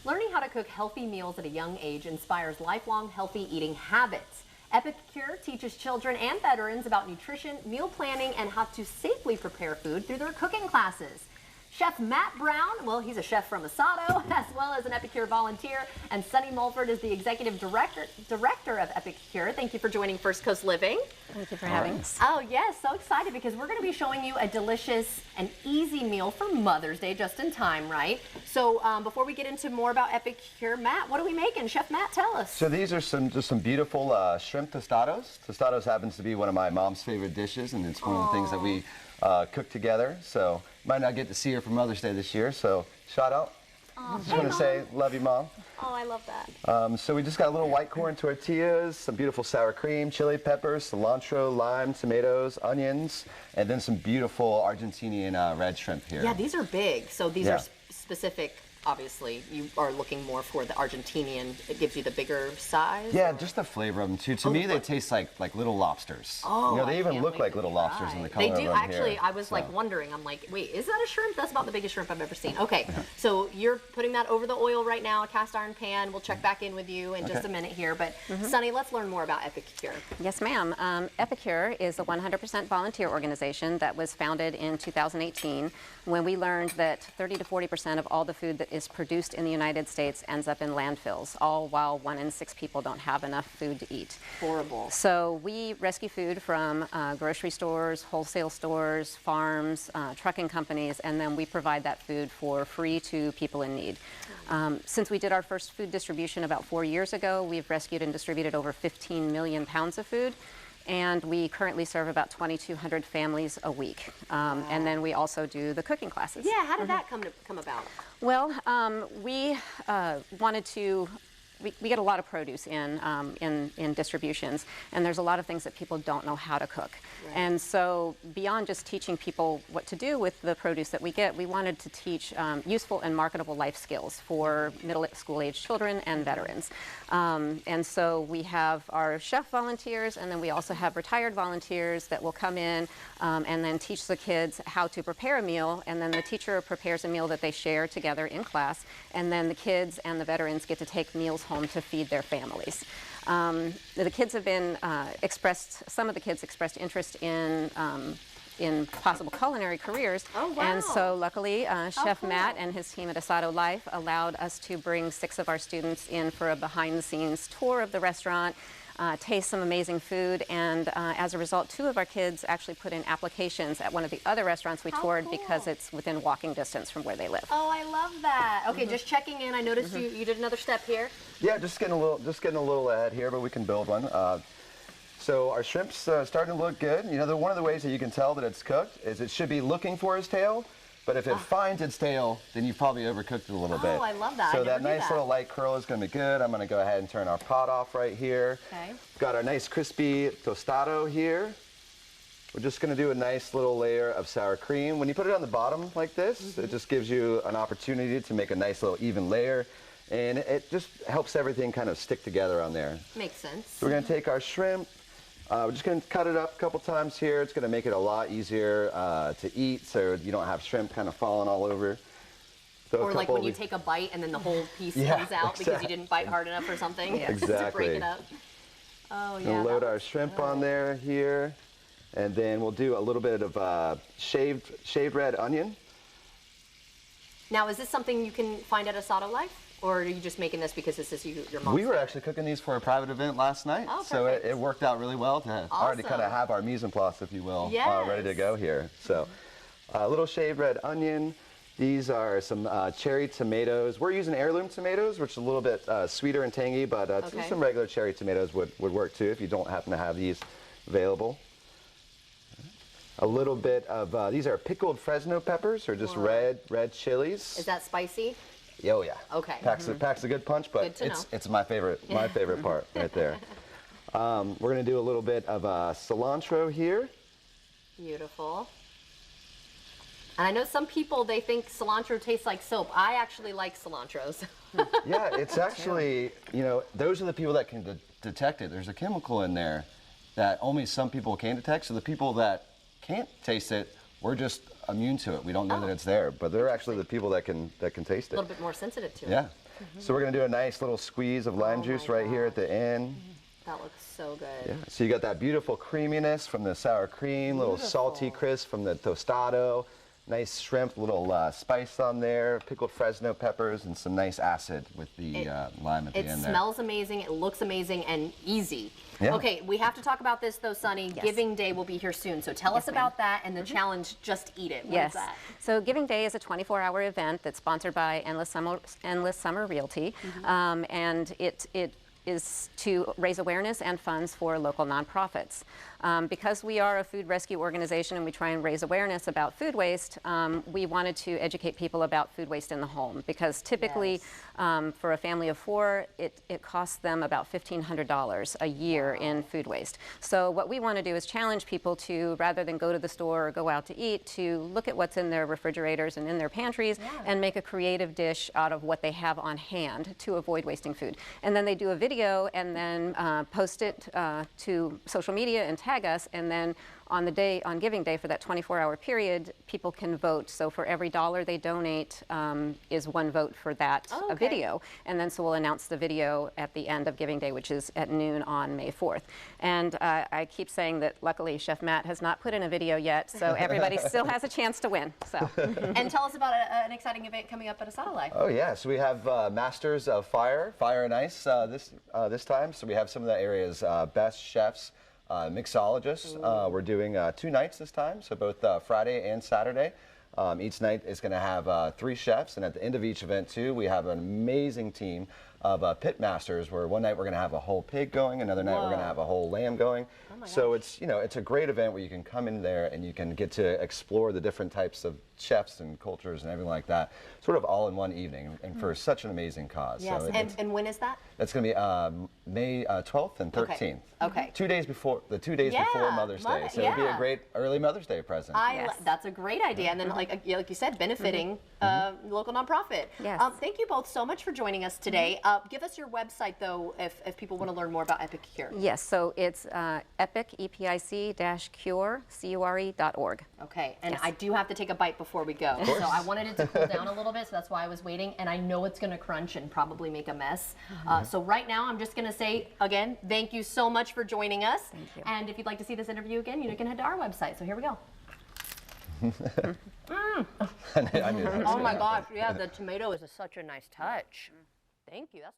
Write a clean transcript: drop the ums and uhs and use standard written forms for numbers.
Learning how to cook healthy meals at a young age inspires lifelong healthy eating habits. Epicure teaches children and veterans about nutrition, meal planning, and how to safely prepare food through their cooking classes. Chef Matt Brown, well, he's a chef from Asado, as well as an Epicure volunteer, and Sunny Mulford is the executive director of Epicure. Thank you for joining First Coast Living. Thank you for having us. Oh, yes, so excited because we're going to be showing you a delicious and easy meal for Mother's Day, just in time, right? So before we get into more about Epicure, Matt, what are we making? Chef Matt, tell us. So these are just some beautiful shrimp tostados. Tostados happens to be one of my mom's favorite dishes, and it's one of the things that we cook together. So might not get to see her for Mother's Day this year, so shout out. Just want to say, love you, Mom. Oh, I love that. So we just got a little white corn tortillas, some beautiful sour cream, chili peppers, cilantro, lime, tomatoes, onions, and then some beautiful Argentinian red shrimp here. Yeah, these are big, so these are specific. Obviously, you are looking more for the Argentinian. It gives you the bigger size? Yeah, or? just the flavor of them, too. To me, they taste like little lobsters. Oh, you know, they even look like little lobsters in the color They do, of them actually. here. I was like wondering, I'm like, wait, is that a shrimp? That's about the biggest shrimp I've ever seen. Okay, so you're putting that over the oil right now, a cast iron pan. We'll check back in with you in just a minute here. But Sunny, let's learn more about Epicure. Yes, ma'am. Epicure is a 100% volunteer organization that was founded in 2018 when we learned that 30 to 40% of all the food that is produced in the United States ends up in landfills, all while 1 in 6 people don't have enough food to eat. Horrible. So we rescue food from grocery stores, wholesale stores, farms, trucking companies, and then we provide that food for free to people in need. Since we did our first food distribution about 4 years ago, we've rescued and distributed over 15 million pounds of food. And we currently serve about 2,200 families a week. And then we also do the cooking classes. Yeah, how did that come about? Well, we wanted to. We get a lot of produce in distributions, and there's a lot of things that people don't know how to cook. Right. And so beyond just teaching people what to do with the produce that we get, we wanted to teach useful and marketable life skills for middle school age children and veterans. And so we have our chef volunteers, and then we also have retired volunteers that will come in and then teach the kids how to prepare a meal, and then the teacher prepares a meal that they share together in class, and then the kids and the veterans get to take meals home to feed their families. The kids have been some of the kids expressed interest in possible culinary careers. Oh, wow. And so luckily, Chef Matt and his team at Asado Life allowed us to bring 6 of our students in for a behind-the-scenes tour of the restaurant, taste some amazing food, and as a result, 2 of our kids actually put in applications at one of the other restaurants we toured because it's within walking distance from where they live. Oh, I love that. Okay, just checking in. I noticed you did another step here. Yeah, just getting a little ahead here, but we can build one. So our shrimp's starting to look good. You know, one of the ways that you can tell that it's cooked is it should be looking for its tail, but if it finds its tail, then you've probably overcooked it a little bit. Oh, I love that. So that nice little light curl is going to be good. I'm going to go ahead and turn our pot off right here. Okay. Got our nice crispy tostado here. We're just going to do a nice little layer of sour cream. When you put it on the bottom like this, it just gives you an opportunity to make a nice little even layer. And it just helps everything kind of stick together on there. Makes sense. So we're going to take our shrimp. We're just going to cut it up a couple times here. It's going to make it a lot easier to eat, so you don't have shrimp kind of falling all over. Or like when you take a bite and then the whole piece comes out because you didn't bite hard enough or something. Exactly. To break it up. Oh, yeah. We'll load our shrimp on there here, and then we'll do a little bit of shaved red onion. Now, is this something you can find at Asado Life? Or are you just making this because this is your mom's We were actually cooking these for a private event last night, so it worked out really well to already kind of have our mise en place, if you will, ready to go here. So a little shaved red onion. These are some cherry tomatoes. We're using heirloom tomatoes, which is a little bit sweeter and tangy, but some regular cherry tomatoes would work too if you don't happen to have these available. A little bit of, these are pickled Fresno peppers, or just red chilies. Is that spicy? Oh yeah. Okay. Packs a good punch, but it's my favorite part right there. We're gonna do a little bit of cilantro here. Beautiful. And I know some people, they think cilantro tastes like soap. I actually like cilantros. Yeah, it's actually, you know, those are the people that can detect it. There's a chemical in there that only some people can detect. So the people that can't taste it, we're just immune to it. We don't know that it's there, but they're actually the people that can taste it. A little bit more sensitive to it. Yeah. So we're going to do a nice little squeeze of lime juice right here at the end. That looks so good. Yeah. So you got that beautiful creaminess from the sour cream, little salty crisp from the tostado, nice shrimp, little spice on there, pickled Fresno peppers, and some nice acid with the lime at the end there. It smells amazing, it looks amazing, and easy. Yeah. Okay, we have to talk about this though, Sunny. Yes. Giving Day will be here soon, so tell us about that and the challenge, Just Eat It. What is that? So Giving Day is a 24-hour event that's sponsored by Endless Summer Realty, and it is to raise awareness and funds for local nonprofits. Because we are a food rescue organization and we try and raise awareness about food waste, we wanted to educate people about food waste in the home, because typically for a family of 4, it costs them about $1,500 a year in food waste. So what we want to do is challenge people to, rather than go to the store or go out to eat, to look at what's in their refrigerators and in their pantries and make a creative dish out of what they have on hand to avoid wasting food. And then they do a video and then post it to social media and tag us, and then on Giving Day, for that 24-hour period, people can vote. So for every $1 they donate is 1 vote for that video. And then so we'll announce the video at the end of Giving Day, which is at noon on May 4th. And I keep saying that luckily Chef Matt has not put in a video yet, so everybody still has a chance to win. So. And tell us about an exciting event coming up at Asado Life. Oh yeah, so we have Masters of Fire and Ice this time. So we have some of the area's best chefs, mixologists. We're doing 2 nights this time, so both Friday and Saturday. Each night is going to have 3 chefs, and at the end of each event too, we have an amazing team of pit masters, where one night we're going to have a whole pig going, another night we're going to have a whole lamb going. So it's, it's a great event where you can come in there and you can get to explore the different types of chefs and cultures and everything like that, sort of all in one evening, and for such an amazing cause. Yes, So and when is that? That's going to be May 12th and 13th. Okay. 2 days before, before Mother's Day. So it'll be a great early Mother's Day present. That's a great idea. And then, like you said, benefiting local nonprofit. Yes. Thank you both so much for joining us today. Give us your website, though, if people want to learn more about Epicure. Yes, so it's epic.org. Okay, and I do have to take a bite before we go. So I wanted it to cool down a little bit, so that's why I was waiting. And I know it's going to crunch and probably make a mess. So right now, I'm just going to say, again, thank you so much for joining us. Thank you. And if you'd like to see this interview again, you can head to our website. So here we go. Oh my gosh, yeah, the tomato is such a nice touch. Thank you. That's